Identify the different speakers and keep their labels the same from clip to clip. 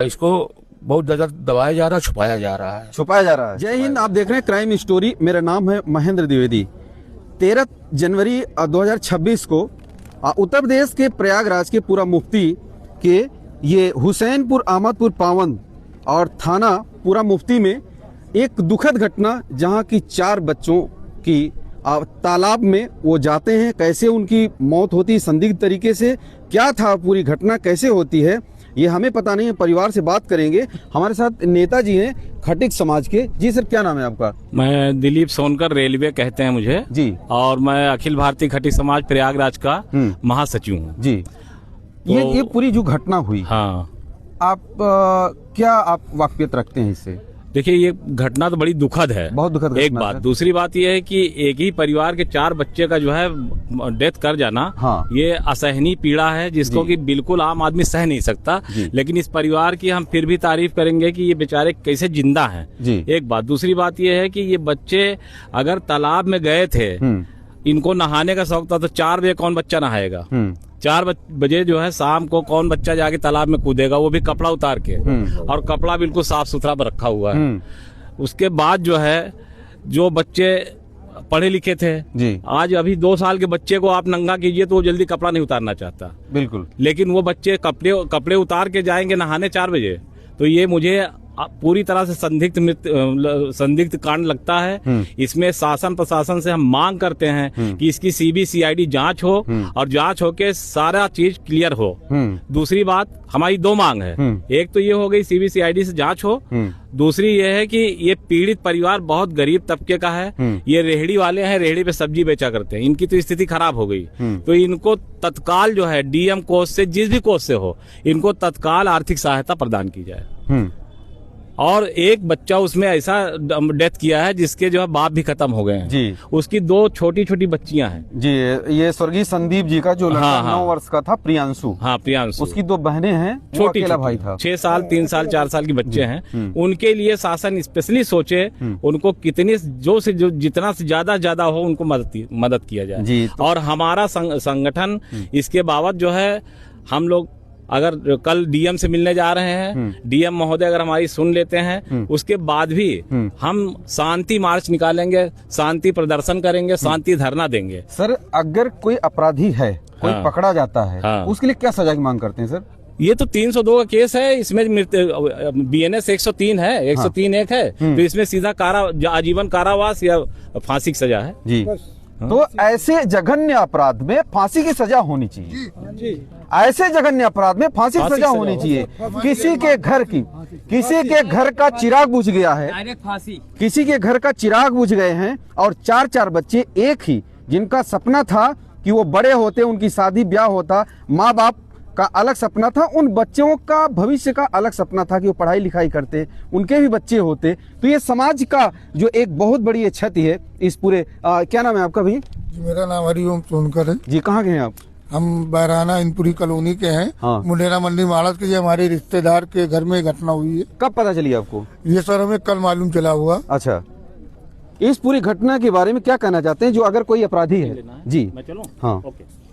Speaker 1: इसको बहुत ज्यादा दबाया जा रहा है, छुपाया जा रहा है।
Speaker 2: जय हिंद, आप देख रहे हैं क्राइम स्टोरी। मेरा नाम है महेंद्र द्विवेदी। 13 जनवरी 2026 को उत्तर प्रदेश के प्रयागराज के पूरा मुफ्ती के ये हुसैनपुर अहमदपुर पावन और थाना पूरा मुफ्ती में एक दुखद घटना, जहां की 4 बच्चों की तालाब में वो जाते हैं, कैसे उनकी मौत होती, संदिग्ध तरीके से क्या था, पूरी घटना कैसे होती है ये हमें पता नहीं है। परिवार से बात करेंगे। हमारे साथ नेताजी हैं खटिक समाज के। जी सर, क्या नाम है आपका?
Speaker 3: मैं दिलीप सोनकर, रेलवे कहते हैं मुझे जी, और मैं अखिल भारतीय खटिक समाज प्रयागराज का महासचिव हूँ जी।
Speaker 2: तो ये पूरी जो घटना हुई,
Speaker 3: हाँ,
Speaker 2: आप क्या आप वाकफियत रखते हैं इससे?
Speaker 3: देखिए, ये घटना तो बड़ी दुखद है,
Speaker 2: बहुत दुखद
Speaker 3: एक बात। दूसरी बात ये है कि एक ही परिवार के 4 बच्चे का जो है डेथ कर जाना, हाँ, ये असहनीय पीड़ा है जिसको कि बिल्कुल आम आदमी सह नहीं सकता। लेकिन इस परिवार की हम फिर भी तारीफ करेंगे कि ये बेचारे कैसे जिंदा हैं, एक बात। दूसरी बात ये है कि ये बच्चे अगर तालाब में गए थे, इनको नहाने का शौक था, तो 4 बजे कौन बच्चा नहाएगा? 4 बजे जो है शाम को कौन बच्चा जाके तालाब में कूदेगा, वो भी कपड़ा उतार के, और कपड़ा बिल्कुल साफ सुथरा रखा हुआ है। उसके बाद जो है, जो बच्चे पढ़े लिखे थे जी, आज अभी 2 साल के बच्चे को आप नंगा कीजिए तो वो जल्दी कपड़ा नहीं उतारना चाहता, बिल्कुल। लेकिन वो बच्चे कपड़े उतार के जाएंगे नहाने 4 बजे, तो ये मुझे पूरी तरह से संदिग्ध कांड लगता है। इसमें शासन प्रशासन से हम मांग करते हैं कि इसकी CBCID जांच हो, और जांच होके सारा चीज क्लियर हो। दूसरी बात, हमारी 2 मांग है। एक तो ये हो गई CBCID से जांच हो, दूसरी ये है कि ये पीड़ित परिवार बहुत गरीब तबके का है, ये रेहड़ी वाले हैं, रेहड़ी पे सब्जी बेचा करते हैं, इनकी तो स्थिति खराब हो गई, तो इनको तत्काल जो है DM कोष से, जिस भी कोष से हो, इनको तत्काल आर्थिक सहायता प्रदान की जाए। और एक बच्चा उसमें ऐसा डेथ किया है जिसके जो है बाप भी खत्म हो गए हैं जी। उसकी 2 छोटी छोटी बच्चियां हैं जी। ये स्वर्गीय संदीप जी का जो लड़का 9 वर्ष का था, प्रियांशु। हाँ, प्रियांशु। उसकी 2 बहनें हैं, छोटी भाई था। 6 साल, 3 साल, 4 साल की बच्चे हैं। उनके लिए शासन स्पेशली सोचे, उनको कितनी जो जितना से ज्यादा हो उनको मदद किया जाए। और हमारा संगठन इसके बाबत जो है, हम लोग अगर कल DM से मिलने जा रहे हैं, DM महोदय अगर हमारी सुन लेते हैं, उसके बाद भी हम शांति मार्च निकालेंगे, शांति प्रदर्शन करेंगे, शांति धरना देंगे। सर, अगर कोई अपराधी है, कोई पकड़ा जाता है, उसके लिए क्या सजा की मांग करते हैं सर? ये तो 302 का केस है, इसमें BNS 103 है, 103 एक है, तो इसमें सीधा आजीवन कारावास या फांसी की सजा है जी। तो ऐसे जघन्य अपराध में फांसी की सजा होनी चाहिए। ऐसे जघन्य अपराध में फांसी की सजा होनी चाहिए। किसी के घर का चिराग बुझ गया है, किसी के घर का चिराग बुझ गए हैं, और 4 बच्चे एक ही, जिनका सपना था कि वो बड़े होते, उनकी शादी ब्याह होता, माँ बाप का अलग सपना था, उन बच्चों का भविष्य का अलग सपना था कि वो पढ़ाई लिखाई करते, उनके भी बच्चे होते। तो ये समाज का जो एक बहुत बड़ी क्षति है इस पूरे। क्या नाम है आपका भाई?
Speaker 4: जी, मेरा नाम हरिओम सोनकर है जी।
Speaker 2: कहाँ के हैं आप?
Speaker 4: हम बहराना इनपुरी कॉलोनी के हैं। हाँ। मुंडेरा मंडी माड़स के, हमारे रिश्तेदार के घर में घटना हुई है।
Speaker 2: कब पता चली आपको?
Speaker 4: ये सर हमें कल मालूम चला हुआ।
Speaker 2: अच्छा, इस पूरी घटना के बारे में क्या कहना चाहते हैं, जो अगर कोई अपराधी है जी? मैं चलूं? हाँ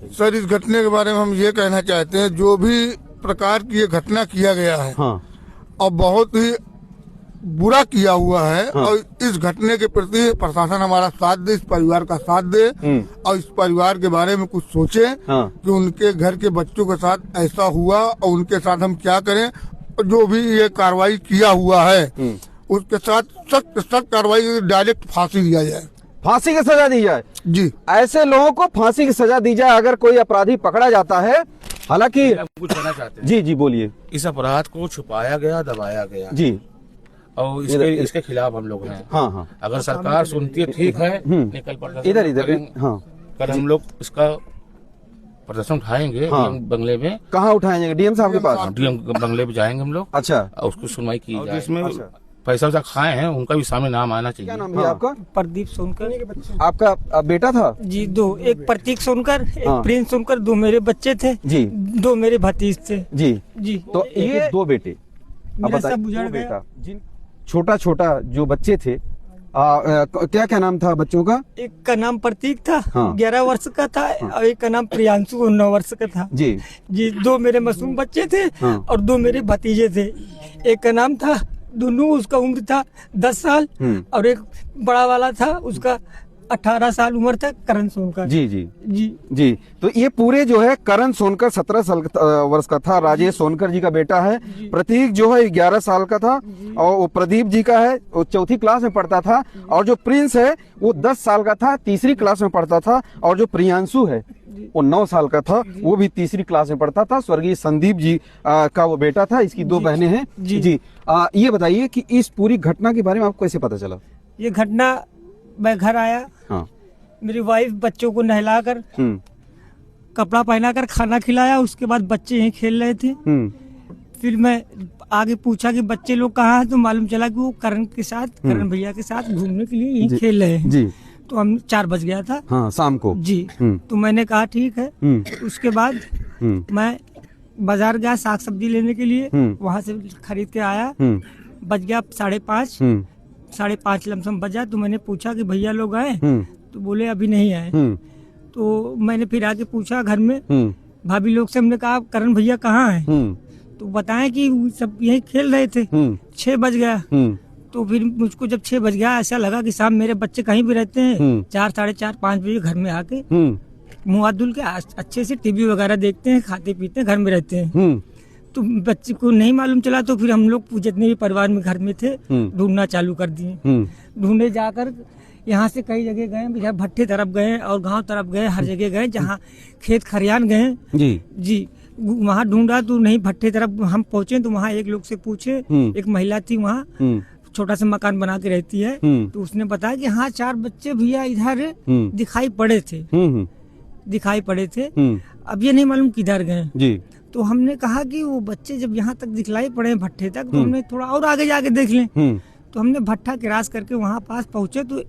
Speaker 4: सर, इस घटने के बारे में हम ये कहना चाहते हैं, जो भी प्रकार की ये घटना किया गया है, हाँ, और बहुत ही बुरा किया हुआ है। हाँ। और इस घटने के प्रति प्रशासन हमारा साथ दे, इस परिवार का साथ दे, और इस परिवार के बारे में कुछ सोचे। हाँ। कि उनके घर के बच्चों के साथ ऐसा हुआ और उनके साथ हम क्या करें। जो भी ये कार्रवाई किया हुआ है उसके साथ सख्त कार्रवाई, डायरेक्ट फांसी दिया जाए,
Speaker 2: फांसी की सजा दी जाए
Speaker 4: जी।
Speaker 2: ऐसे लोगों को फांसी की सजा दी जाए अगर कोई अपराधी पकड़ा जाता है। हालांकि
Speaker 1: कुछ कहना चाहते हैं
Speaker 2: जी बोलिए।
Speaker 1: इस अपराध को छुपाया गया, दबाया गया
Speaker 2: जी,
Speaker 1: और इसके खिलाफ हम लोग हैं।
Speaker 2: हाँ।
Speaker 1: अगर सरकार सुनती है, ठीक है, निकल पड़ता
Speaker 2: इधर हाँ,
Speaker 1: कल हम लोग इसका प्रदर्शन उठाएंगे। हाँ। बंगले में।
Speaker 2: कहाँ उठाएंगे? DM साहब के पास?
Speaker 1: DM बंगले पे जाएंगे हम लोग। अच्छा, और उसको सुनवाई की जाए। जिसमें पैसा खाए हैं उनका भी सामने नाम आना चाहिए।
Speaker 2: क्या नाम है आपका?
Speaker 5: प्रदीप सोनकर।
Speaker 2: आपका बेटा था
Speaker 5: जी? 2, एक प्रतीक सोनकर, एक प्रिंस सोनकर। 2 मेरे बच्चे थे जी, 2 मेरे भतीज थे जी। तो ये 2 बेटे, मेरा सब गुजर गया।
Speaker 2: छोटा जो बच्चे थे, क्या नाम था बच्चों का?
Speaker 5: एक का नाम प्रतीक था, 11 वर्ष का था, और एक का नाम प्रियांशु 9 वर्ष का था जी। 2 मेरे मासूम बच्चे थे और 2 मेरे भतीजे थे। एक का नाम था दुनू, उसका उम्र था 10 साल, और एक बड़ा वाला था उसका 18 साल उम्र था, करण सोनकर।
Speaker 2: जी जी जी जी। तो ये पूरे जो है करण सोनकर 17 साल वर्ष का था, राजेश सोनकर जी का बेटा है, प्रतीक जो है 11 साल का था, और वो प्रदीप जी का है, वो 4th क्लास में पढ़ता था, और जो प्रिंस है वो 10 साल का था, 3री क्लास में पढ़ता था, और जो प्रियांशु है वो 9 साल का था, वो भी 3री क्लास में पढ़ता था। स्वर्गीय संदीप जी का वो बेटा था। इसकी 2 बहनें हैं। जी ये बताइए कि इस पूरी घटना के बारे में आपको कैसे पता चला?
Speaker 5: ये घटना, मैं घर आया,
Speaker 2: हाँ।
Speaker 5: मेरी वाइफ बच्चों को नहलाकर कपड़ा पहनाकर खाना खिलाया, उसके बाद बच्चे यहीं खेल रहे थे। फिर मैं आगे पूछा कि बच्चे लोग कहाँ हैं, तो मालूम चला कि वो करण के साथ, करण भैया के साथ घूमने के लिए यहीं खेल रहे हैं। जी। तो हम 4 बज गया था, हाँ, शाम को। जी। तो मैंने कहा ठीक है। उसके बाद मैं बाजार गया साग सब्जी लेने के लिए, वहाँ से खरीद के आया, बज गया 5:30 लमसम बजा। तो मैंने पूछा कि भैया लोग आए, तो बोले अभी नहीं आए। तो मैंने फिर आके पूछा घर में भाभी लोग से, हमने कहा करण भैया कहाँ हैं? तो बताएं कि सब यही खेल रहे थे। 6 बज गया। तो फिर मुझको जब 6 बज गया, ऐसा लगा कि साहब मेरे बच्चे कहीं भी रहते हैं, 4, साढ़े 4, 5 बजे घर में आके मुँह हाथ धुल के अच्छे से टीवी वगैरह देखते हैं, खाते पीते हैं, घर में रहते हैं। तो बच्चे को नहीं मालूम चला, तो फिर हम लोग जितने भी परिवार में घर में थे ढूंढना चालू कर दिए। ढूंढे जाकर यहाँ से कई जगह गए, इधर भट्टे तरफ गए और गांव तरफ गए, हर जगह गए, जहाँ खेत खरियान गए। जी वहाँ ढूंढा तो नहीं। भट्टे तरफ हम पहुँचे तो वहाँ एक लोग से पूछे, एक महिला थी वहाँ, छोटा सा मकान बना के रहती है, तो उसने बताया कि हाँ 4 बच्चे भैया इधर दिखाई पड़े थे। अब ये नहीं मालूम किधर गए। तो हमने कहा कि वो बच्चे जब यहाँ तक दिखलाई पड़े भट्टे तक, तो हमने थोड़ा और आगे जाके देख लें। तो हमने भट्टा क्रॉस करके वहाँ पास पहुँचे, तो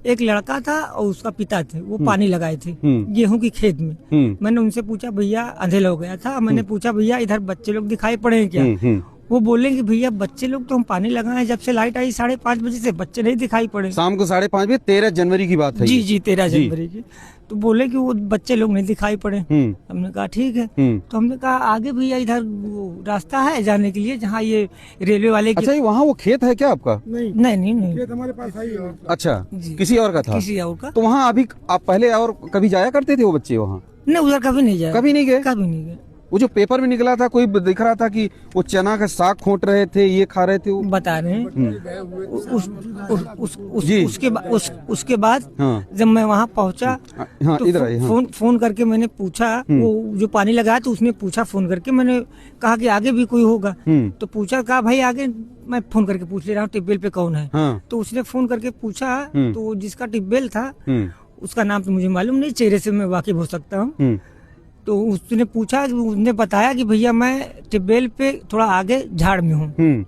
Speaker 5: एक लड़का था और उसका पिता थे, वो पानी लगाए थे गेहूं की खेत में। मैंने उनसे पूछा भैया, अंधेरा हो गया था, मैंने पूछा भैया इधर बच्चे लोग दिखाई पड़े हैं क्या? वो बोले कि भैया बच्चे लोग तो हम पानी लगाए, जब से लाइट आई 5:30 बजे से बच्चे नहीं दिखाई पड़े।
Speaker 2: शाम को 5:30 बजे, 13 जनवरी की बात है।
Speaker 5: जी 13 जनवरी की। तो बोले कि वो बच्चे लोग नहीं दिखाई पड़े। हमने कहा ठीक है। तो हमने कहा आगे भैया इधर रास्ता है जाने के लिए, जहाँ ये रेलवे वाले
Speaker 2: अच्छा, वहाँ वो खेत है क्या आपका?
Speaker 5: नहीं
Speaker 4: खेत हमारे पास है।
Speaker 2: अच्छा, किसी और का था?
Speaker 5: किसी और का।
Speaker 2: तो वहाँ अभी आप पहले और कभी जाया करते थे वो बच्चे वहाँ?
Speaker 5: नहीं, उधर कभी नहीं जाया।
Speaker 2: कभी नहीं गए?
Speaker 5: कभी नहीं गए।
Speaker 2: वो जो पेपर में निकला था, कोई दिख रहा था कि वो चना का साग खोट रहे थे, ये खा रहे थे, वो
Speaker 5: बता रहे हैं। उसके बाद जब मैं वहाँ पहुँचा, तो इधर फोन करके मैंने पूछा, वो जो पानी लगाया तो उसने पूछा फोन करके, मैंने कहा कि आगे भी कोई होगा? तो पूछा, कहा भाई आगे मैं फोन करके पूछ ले रहा हूँ टिब्बेल पे कौन है। तो उसने फोन करके पूछा, तो जिसका टिब्बेल था उसका नाम तो मुझे मालूम नहीं, चेहरे से मैं वाकिफ हो सकता हूँ। तो उसने पूछा, उसने बताया कि भैया मैं टिब्बेल पे थोड़ा आगे झाड़ में हूँ,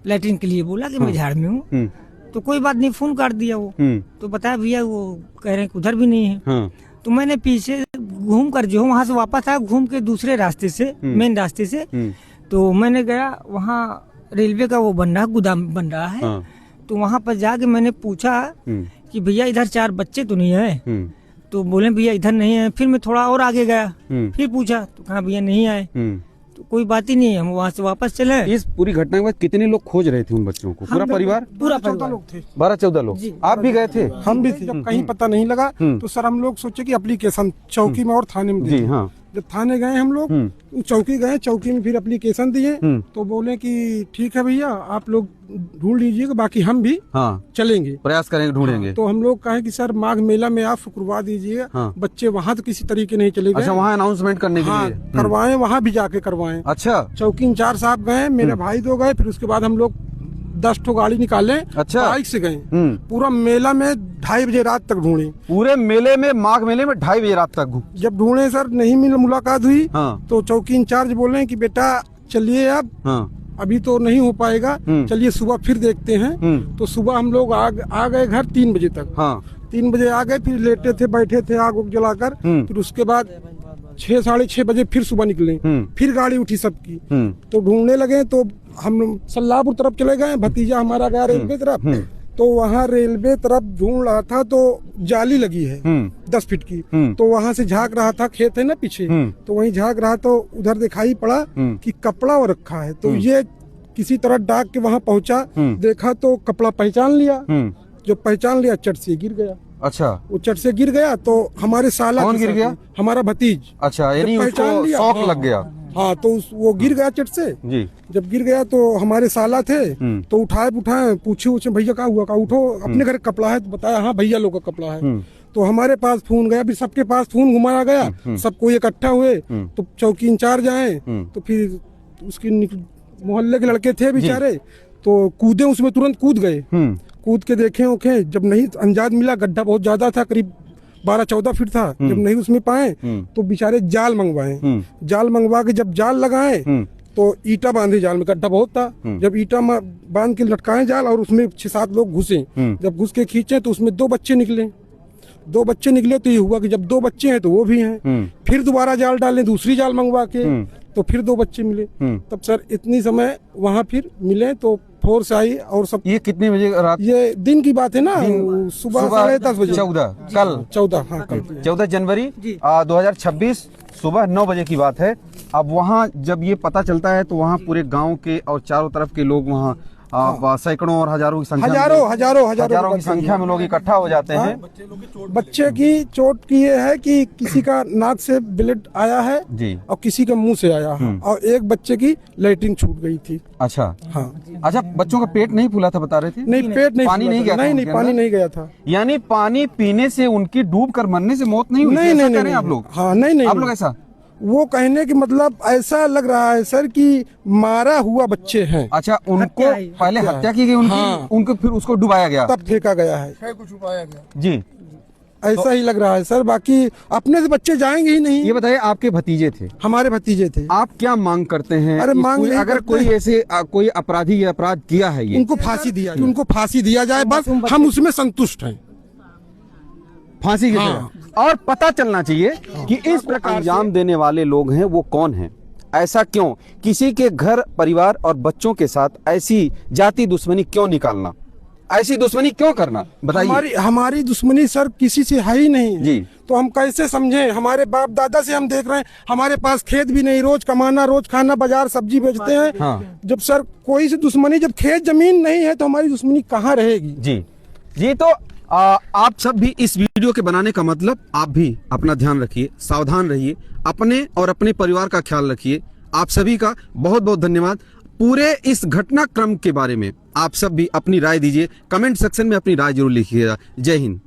Speaker 5: लैट्रिन के लिए बोला कि मैं झाड़ में हूँ। तो कोई बात नहीं, फोन काट दिया वो। तो बताया भैया वो कह रहे हैं उधर भी नहीं है। तो मैंने पीछे घूम कर जो वहाँ से वापस आया, घूम के दूसरे रास्ते से, मेन रास्ते से, तो मैंने गया वहाँ रेलवे का वो बन रहा, गोदाम बन रहा है। तो वहाँ पर जाके मैंने पूछा कि भैया इधर 4 बच्चे तो नहीं है? तो बोले भैया इधर नहीं है। फिर मैं थोड़ा और आगे गया, फिर पूछा, तो कहा भैया नहीं आए। तो कोई बात ही नहीं है, हम वहाँ से वापस चले।
Speaker 2: इस पूरी घटना के बाद कितने लोग खोज रहे थे उन बच्चों को? पूरा परिवार?
Speaker 5: पूरा
Speaker 4: 14 लोग थे।
Speaker 2: 12-14 लोग। आप भी गए थे?
Speaker 4: हम भी थे। जब कहीं पता नहीं लगा तो सर हम लोग सोचे कि एप्लीकेशन चौकी में और थाने में
Speaker 2: जी हाँ।
Speaker 4: जब थाने गए हम लोग, चौकी गए, चौकी में फिर एप्लीकेशन दिए, तो बोले कि ठीक है भैया आप लोग ढूंढ लीजिएगा, बाकी हम भी चलेंगे,
Speaker 2: प्रयास करेंगे, ढूंढेंगे।
Speaker 4: तो हम लोग कहे कि सर माघ मेला में आप शुक्रवार दीजिएगा। बच्चे वहाँ तो किसी तरीके नहीं चले गए।
Speaker 2: अच्छा, वहाँ अनाउंसमेंट करने के लिए
Speaker 4: करवाएं, वहाँ भी जाके करवाएं।
Speaker 2: अच्छा,
Speaker 4: चौकी इंचार्ज साहब गए, मेरे भाई 2 गए, फिर उसके बाद हम लोग 10 ठो गाड़ी निकाले।
Speaker 2: अच्छा,
Speaker 4: बाइक से गए, पूरा मेला में 2:30 बजे रात तक ढूंढे।
Speaker 2: पूरे मेले में, माघ मेले में 2:30 बजे रात तक
Speaker 4: जब ढूंढे सर नहीं मुलाकात हुई। तो चौकी इंचार्ज बोले कि बेटा चलिए अब अभी तो नहीं हो पाएगा, चलिए सुबह फिर देखते हैं। तो सुबह हम लोग आ गए घर 3 बजे तक। 3 बजे आ गए, फिर लेटे थे, बैठे थे आग उग जलाकर। फिर उसके बाद 6, साढ़े 6 बजे फिर सुबह निकले, फिर गाड़ी उठी सबकी। तो ढूंढने लगे, तो हम सल्लाहपुर तरफ चले गए, भतीजा हमारा गया रेलवे तरफ। तो वहाँ रेलवे तरफ ढूंढ रहा था, तो जाली लगी है 10 फीट की। तो वहाँ से झांक रहा था, खेत है ना पीछे, तो वहीं झांक रहा, तो उधर दिखाई पड़ा कि कपड़ा रखा है। तो ये
Speaker 6: किसी तरह डाक के वहाँ पहुंचा, देखा तो कपड़ा पहचान लिया, जो पहचान लिया चट से गिर गया।
Speaker 2: अच्छा,
Speaker 6: वो चट से गिर गया तो हमारे साला
Speaker 2: कौन गिर गया?
Speaker 6: हमारा भतीज।
Speaker 2: अच्छा, यानी उसको शॉक लग गया।
Speaker 6: हाँ, तो वो गिर गया चट से
Speaker 2: जी।
Speaker 6: जब गिर गया तो हमारे साला थे तो उठाए पूछे भैया क्या हुआ, का उठो अपने घर कपड़ा है, तो बताया हाँ भैया लोग का कपड़ा है। तो हमारे पास फोन गया, फिर सबके पास फोन घुमाया गया, सबको इकट्ठा हुए तो चौकी इंचार्ज आए, तो फिर उसकी मोहल्ले के लड़के थे बेचारे, तो कूदे उसमें, तुरंत कूद गए, कूद के देखे ओखे, जब नहीं अंदाज मिला, गड्ढा बहुत ज्यादा था, करीब 12-14 फीट था, जब नहीं उसमें पाए तो बेचारे जाल मंगवाए, जाल मंगवा के जब जाल लगाए तो ईटा बांधे जाल में, गड्ढा बहुत था, जब ईटा बांध के लटकाए जाल और उसमें 6-7 लोग घुसे, जब घुस के खींचे तो उसमें 2 बच्चे निकले, 2 बच्चे निकले तो ये हुआ कि जब 2 बच्चे हैं तो वो भी हैं, फिर दोबारा जाल डाले, दूसरी जाल मंगवा के तो फिर 2 बच्चे मिले। तब सर इतनी समय वहाँ फिर मिले तो फोर्स आई और सब।
Speaker 2: ये कितने बजे रात?
Speaker 6: ये दिन की बात है ना, सुबह 10:30 बजे। 14 हाँ, कल
Speaker 2: 14 जनवरी 2026 सुबह 9 बजे की बात है। अब वहाँ जब ये पता चलता है तो वहाँ पूरे गांव के और चारों तरफ के लोग वहाँ सैकड़ों और हजारों की संख्या हजारों की संख्या में लोग इकट्ठा हो जाते हैं।
Speaker 6: बच्चे की चोट की ये है कि किसी का नाक से ब्लड आया है
Speaker 2: जी,
Speaker 6: और किसी के मुंह से आया है, और एक बच्चे की लैट्रिन छूट गई थी।
Speaker 2: अच्छा
Speaker 6: हाँ।
Speaker 2: अच्छा, बच्चों का पेट नहीं फूला था बता रहे थे?
Speaker 6: नहीं, पेट नहीं,
Speaker 2: पानी नहीं गया?
Speaker 6: नहीं, पानी नहीं गया था।
Speaker 2: यानी पानी पीने से उनकी डूब कर मरने से मौत नहीं हुई?
Speaker 6: नहीं
Speaker 2: आप लोग?
Speaker 6: हाँ, नहीं
Speaker 2: आप लोग ऐसा,
Speaker 6: वो कहने की मतलब ऐसा लग रहा है सर कि मारा हुआ बच्चे हैं।
Speaker 2: अच्छा, उनको पहले हत्या की गई उनकी,
Speaker 6: हाँ।
Speaker 2: उनको फिर उसको डुबाया गया,
Speaker 6: तब फेंका गया है,
Speaker 4: कुछ छुपाया गया
Speaker 2: जी,
Speaker 6: ऐसा ही लग रहा है सर। बाकी अपने से बच्चे जाएंगे ही नहीं।
Speaker 2: ये बताइए, आपके भतीजे थे?
Speaker 6: हमारे भतीजे थे।
Speaker 2: आप क्या मांग करते हैं?
Speaker 6: अरे मांग नहीं
Speaker 2: अगर
Speaker 6: करते
Speaker 2: कोई ऐसे कोई अपराधी या अपराध किया है, ये
Speaker 6: उनको फांसी दिया जाए, बस हम उसमें संतुष्ट हैं।
Speaker 2: फांसी की
Speaker 6: हाँ।
Speaker 2: और पता चलना चाहिए कि इस प्रकार अंजाम देने वाले लोग हैं वो कौन हैं, ऐसा क्यों, किसी के घर परिवार और बच्चों के साथ ऐसी जाति दुश्मनी क्यों निकालना, ऐसी दुश्मनी क्यों करना, बताइए।
Speaker 6: हमारी दुश्मनी सर किसी से है ही नहीं
Speaker 2: जी।
Speaker 6: तो हम कैसे समझें? हमारे बाप दादा से हम देख रहे हैं, हमारे पास खेत भी नहीं, रोज कमाना, रोज खाना, बाजार सब्जी बेचते हैं।
Speaker 2: हाँ।
Speaker 6: जब सर कोई से दुश्मनी, जब खेत जमीन नहीं है तो हमारी दुश्मनी कहाँ रहेगी?
Speaker 2: जी तो आप सब भी इस वीडियो के बनाने का मतलब, आप भी अपना ध्यान रखिए, सावधान रहिए, अपने और अपने परिवार का ख्याल रखिए। आप सभी का बहुत बहुत धन्यवाद। पूरे इस घटनाक्रम के बारे में आप सब भी अपनी राय दीजिए, कमेंट सेक्शन में अपनी राय जरूर लिखिएगा। जय हिंद।